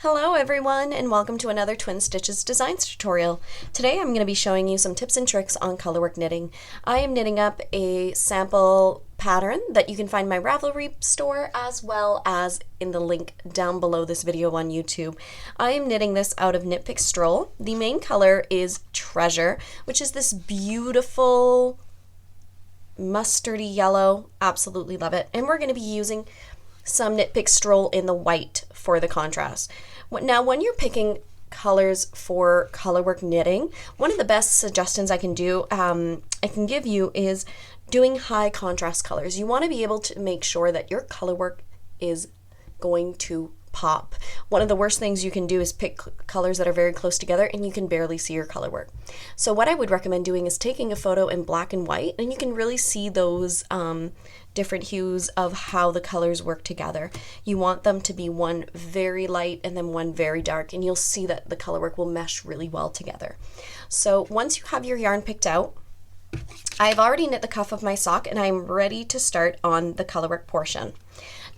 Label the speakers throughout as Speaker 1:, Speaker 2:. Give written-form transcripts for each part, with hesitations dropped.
Speaker 1: Hello everyone and welcome to another Twin Stitches Designs tutorial. Today I'm going to be showing you some tips and tricks on colorwork knitting. I am knitting up a sample pattern that you can find in my Ravelry store as well as in the link down below this video on YouTube. I am knitting this out of Knit Pick Stroll. The main color is Treasure, which is this beautiful mustardy yellow. Absolutely love it. And we're going to be using some Knit Pick Stroll in the white for the contrast. Now, when you're picking colors for colorwork knitting, one of the best suggestions I can give you is doing high contrast colors. You want to be able to make sure that your colorwork is going to pop. One of the worst things you can do is pick colors that are very close together and you can barely see your colorwork. So what I would recommend doing is taking a photo in black and white, and you can really see those different hues of how the colors work together. You want them to be one very light and then one very dark, and you'll see that the colorwork will mesh really well together. So once you have your yarn picked out, I've already knit the cuff of my sock and I'm ready to start on the colorwork portion.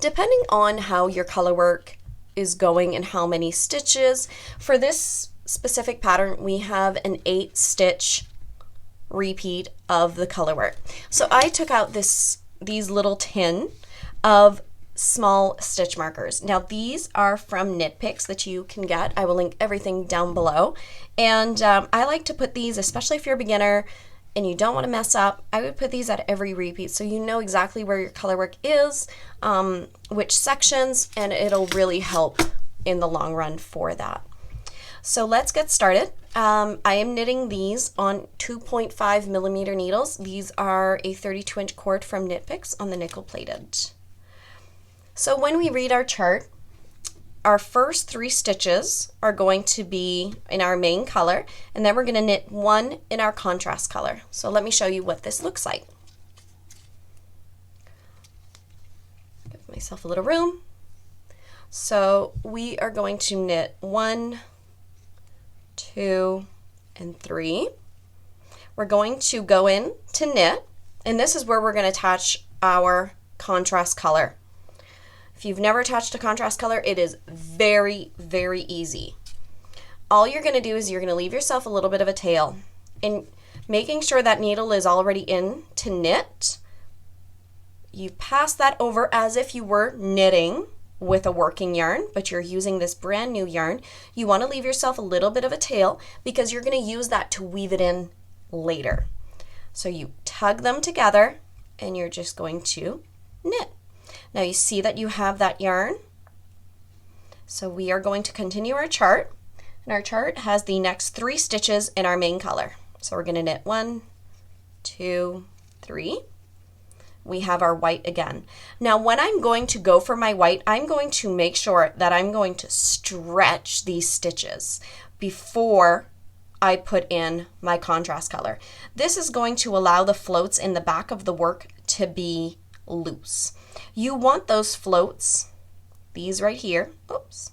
Speaker 1: Depending on how your colorwork is going and how many stitches, for this specific pattern we have an 8-stitch repeat of the colorwork. So I took out these little tin of small stitch markers. Now these are from Knit Picks that you can get. I will link everything down below. And I like to put these, especially if you're a beginner and you don't want to mess up, I would put these at every repeat so you know exactly where your colorwork is, which sections, and it'll really help in the long run for that. So let's get started. I am knitting these on 2.5 millimeter needles. These are a 32-inch cord from Knit Picks on the nickel plated. So when we read our chart, our first 3 stitches are going to be in our main color, and then we're going to knit 1 in our contrast color. So let me show you what this looks like. Give myself a little room. So we are going to knit 1, 2, and 3. We're going to go in to knit, and this is where we're going to attach our contrast color. If you've never attached a contrast color, it is very, very easy. All you're going to do is you're going to leave yourself a little bit of a tail, and making sure that needle is already in to knit, you pass that over as if you were knitting with a working yarn, but you're using this brand new yarn. You want to leave yourself a little bit of a tail because you're going to use that to weave it in later. So you tug them together and you're just going to knit. Now you see that you have that yarn. So we are going to continue our chart, and our chart has the next 3 stitches in our main color. So we're going to knit 1, 2, 3. We have our white again. Now when I'm going to go for my white, I'm going to make sure that I'm going to stretch these stitches before I put in my contrast color. This is going to allow the floats in the back of the work to be loose. You want those floats, these right here, oops,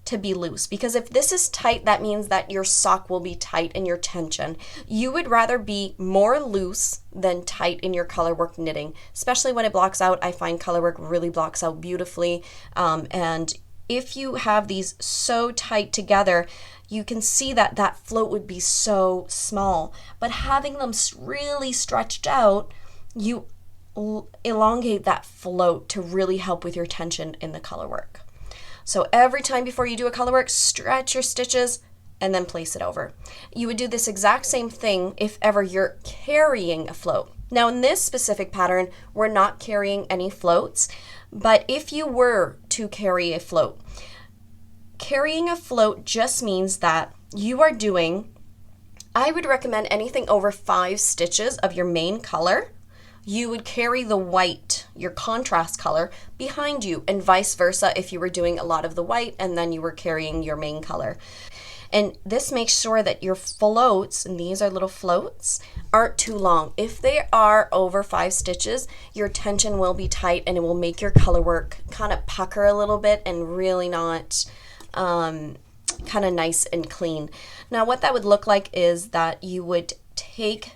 Speaker 1: to be loose, because if this is tight, that means that your sock will be tight in your tension. You would rather be more loose than tight in your colorwork knitting, especially when it blocks out. I find colorwork really blocks out beautifully, and if you have these so tight together, you can see that that float would be so small, but having them really stretched out, you elongate that float to really help with your tension in the colorwork. So every time before you do a colorwork, stretch your stitches and then place it over. You would do this exact same thing if ever you're carrying a float. Now in this specific pattern, we're not carrying any floats, but if you were to carry a float, carrying a float just means that you are doing, I would recommend anything over 5 stitches of your main color. You would carry the white, your contrast color, behind you, and vice versa if you were doing a lot of the white and then you were carrying your main color. And this makes sure that your floats, and these are little floats, aren't too long. If they are over 5 stitches, your tension will be tight and it will make your colorwork kind of pucker a little bit and really not kind of nice and clean. Now what that would look like is that you would take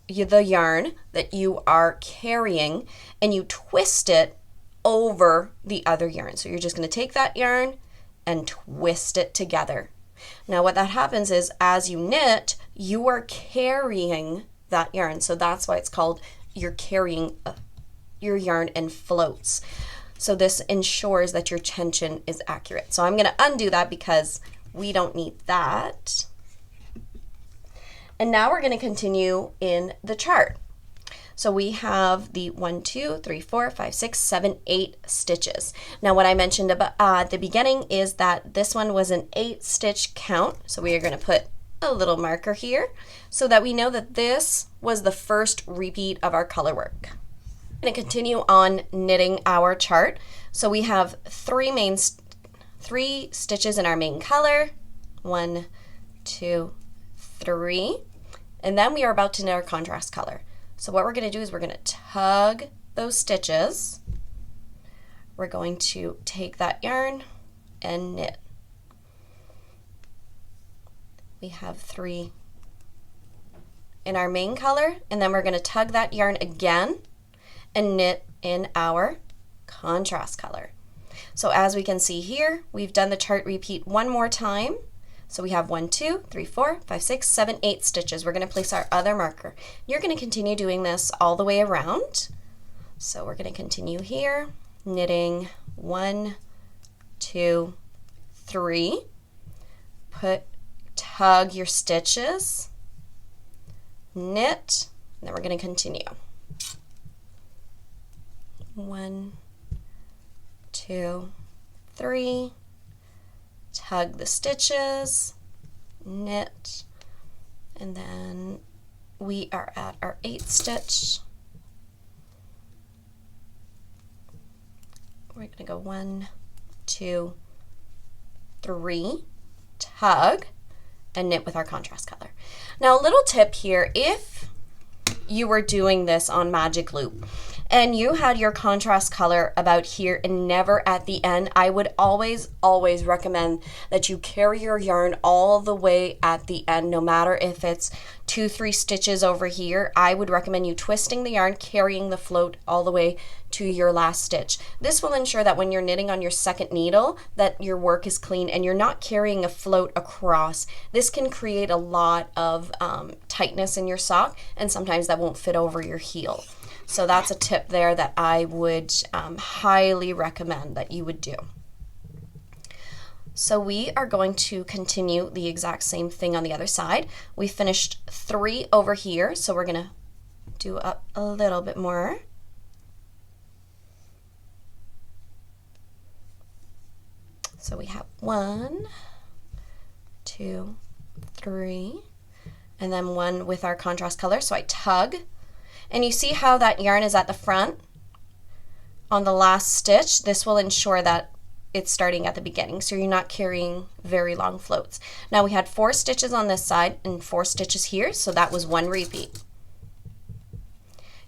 Speaker 1: the yarn that you are carrying and you twist it over the other yarn. So you're just going to take that yarn and twist it together. Now what that happens is as you knit, you are carrying that yarn. So that's why it's called you're carrying your yarn and floats. So this ensures that your tension is accurate. So I'm going to undo that because we don't need that. And now we're going to continue in the chart. So we have the 1, 2, 3, 4, 5, 6, 7, 8 stitches. Now what I mentioned about at the beginning is that this one was an 8 stitch count. So we are going to put a little marker here so that we know that this was the first repeat of our color work. I'm going to continue on knitting our chart. So we have three stitches in our main color. 1, 2, 3. And then we are about to knit our contrast color. So what we're going to do is we're going to tug those stitches. We're going to take that yarn and knit. We have 3 in our main color, and then we're going to tug that yarn again and knit in our contrast color. So as we can see here, we've done the chart repeat one more time. So we have 1, 2, 3, 4, 5, 6, 7, 8 stitches. We're going to place our other marker. You're going to continue doing this all the way around. So we're going to continue here, knitting 1, 2, 3. Tug your stitches, knit, and then we're going to continue. 1, 2, 3. Tug the stitches, knit, and then we are at our 8th stitch. We're going to go 1, 2, 3, tug, and knit with our contrast color. Now a little tip here, if you were doing this on Magic Loop and you had your contrast color about here and never at the end, I would always recommend that you carry your yarn all the way at the end, no matter if it's 2, 3 stitches over here. I would recommend you twisting the yarn, carrying the float all the way to your last stitch. This will ensure that when you're knitting on your second needle that your work is clean and you're not carrying a float across. This can create a lot of tightness in your sock, and sometimes that won't fit over your heel. So that's a tip there that I would highly recommend that you would do. So we are going to continue the exact same thing on the other side. We finished 3 over here, so we're going to do up a little bit more. So we have 1, 2, 3, and then 1 with our contrast color. So I tug, and you see how that yarn is at the front on the last stitch. This will ensure that it's starting at the beginning, so you're not carrying very long floats. Now we had 4 stitches on this side and 4 stitches here, so that was 1 repeat.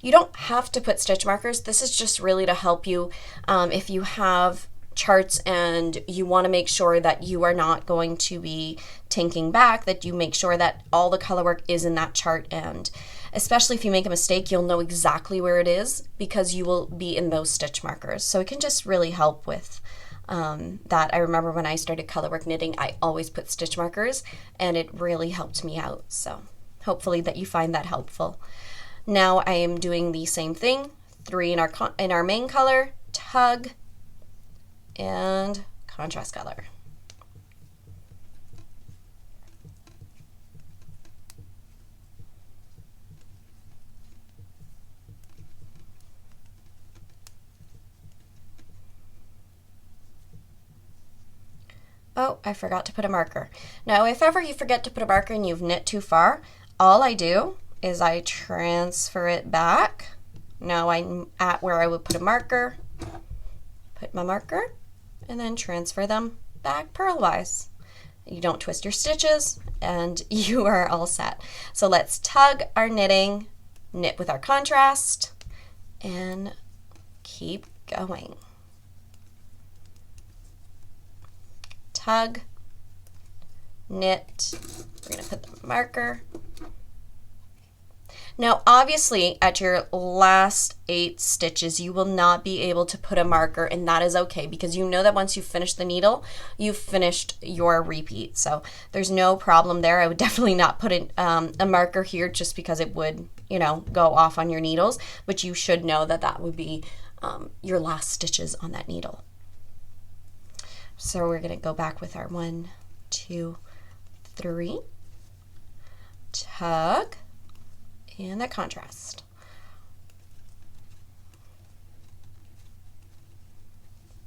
Speaker 1: You don't have to put stitch markers. This is just really to help you if you have charts and you want to make sure that you are not going to be tinking back, that you make sure that all the color work is in that chart, and especially if you make a mistake, you'll know exactly where it is because you will be in those stitch markers. So it can just really help with that. I remember when I started colorwork knitting, I always put stitch markers and it really helped me out. So hopefully that you find that helpful. Now I am doing the same thing, 3 in our main color, tug, and contrast color. Oh, I forgot to put a marker. Now, if ever you forget to put a marker and you've knit too far, all I do is I transfer it back. Now I'm at where I would put a marker, put my marker, and then transfer them back purlwise. You don't twist your stitches, and you are all set. So let's tug our knitting, knit with our contrast, and keep going. Tug, knit, we're going to put the marker. Now, obviously, at your last 8 stitches, you will not be able to put a marker, and that is okay because you know that once you finish the needle, you've finished your repeat. So there's no problem there. I would definitely not put a marker here just because it would, you know, go off on your needles, but you should know that that would be your last stitches on that needle. So we're going to go back with our 1, 2, 3, tug, and that contrast.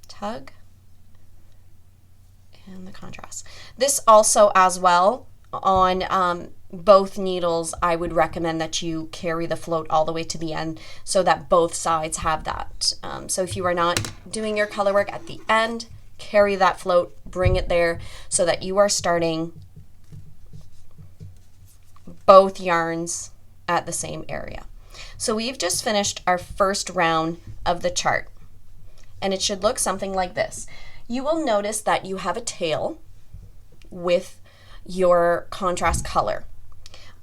Speaker 1: Tug and the contrast. This also as well on both needles, I would recommend that you carry the float all the way to the end so that both sides have that. So if you are not doing your color work at the end, carry that float, bring it there so that you are starting both yarns at the same area. So we've just finished our first round of the chart, and it should look something like this. You will notice that you have a tail with your contrast color.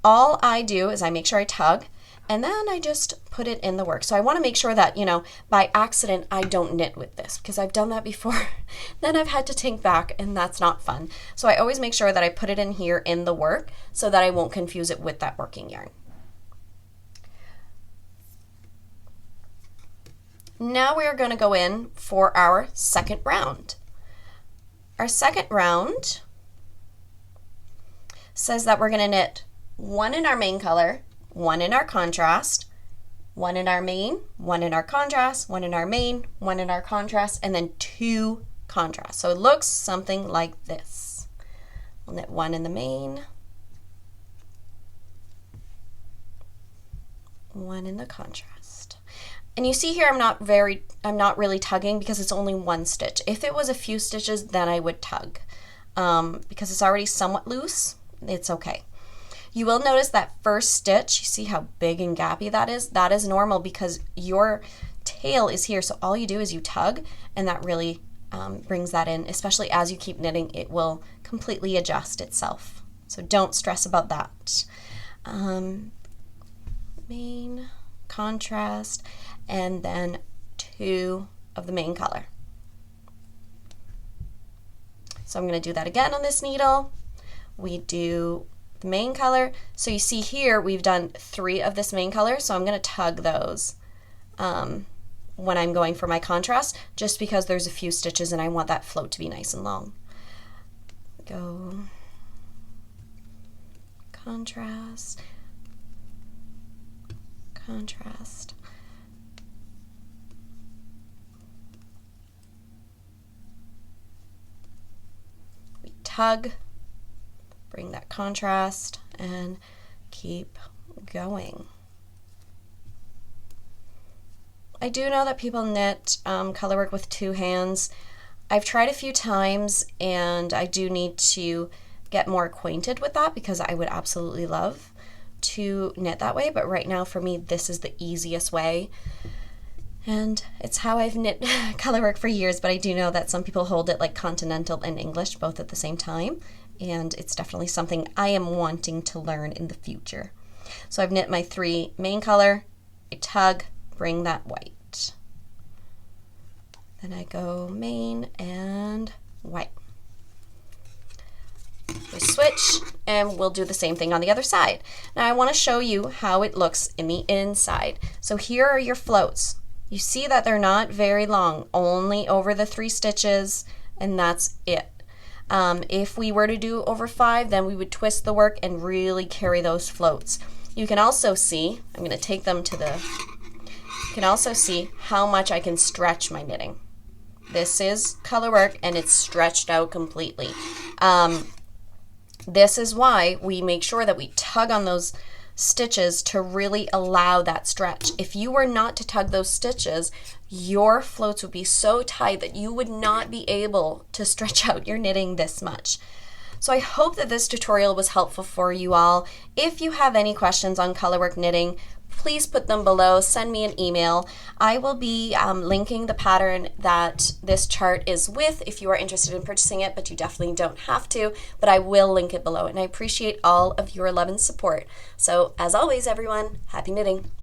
Speaker 1: All I do is I make sure I tug, and then I just put it in the work. So I want to make sure that, you know, by accident I don't knit with this because I've done that before. Then I've had to take back, and that's not fun. So I always make sure that I put it in here in the work so that I won't confuse it with that working yarn. Now we are going to go in for our second round. Our second round says that we're going to knit 1 in our main color, 1 in our contrast, 1 in our main, 1 in our contrast, 1 in our main, 1 in our contrast, and then 2 contrast. So it looks something like this. We'll knit 1 in the main, 1 in the contrast. And you see here I'm not really tugging because it's only 1 stitch. If it was a few stitches, then I would tug. Because it's already somewhat loose, it's okay. You will notice that first stitch, you see how big and gappy that is? That is normal because your tail is here. So all you do is you tug, and that really brings that in. Especially as you keep knitting, it will completely adjust itself. So don't stress about that. Main, contrast, and then 2 of the main color. So I'm going to do that again on this needle. We do the main color. So you see here we've done 3 of this main color, so I'm going to tug those when I'm going for my contrast, just because there's a few stitches and I want that float to be nice and long. Go contrast, contrast. We tug, bring that contrast, and keep going. I do know that people knit color work with 2 hands. I've tried a few times, and I do need to get more acquainted with that because I would absolutely love to knit that way, but right now for me this is the easiest way, and it's how I've knit color work for years. But I do know that some people hold it like continental and English both at the same time, and it's definitely something I am wanting to learn in the future. So I've knit my 3 main color, I tug, bring that white, then I go main and white. We switch, and we'll do the same thing on the other side. Now I want to show you how it looks in the inside. So here are your floats. You see that they're not very long, only over the 3 stitches, and that's it. If we were to do over 5, then we would twist the work and really carry those floats. You can also see, I'm going to take them to the, you can also see how much I can stretch my knitting. This is color work, and it's stretched out completely. This is why we make sure that we tug on those stitches to really allow that stretch. If you were not to tug those stitches, your floats would be so tight that you would not be able to stretch out your knitting this much. So I hope that this tutorial was helpful for you all. If you have any questions on colorwork knitting, please put them below. Send me an email. I will be linking the pattern that this chart is with if you are interested in purchasing it, but you definitely don't have to, but I will link it below. And I appreciate all of your love and support. So as always, everyone, happy knitting.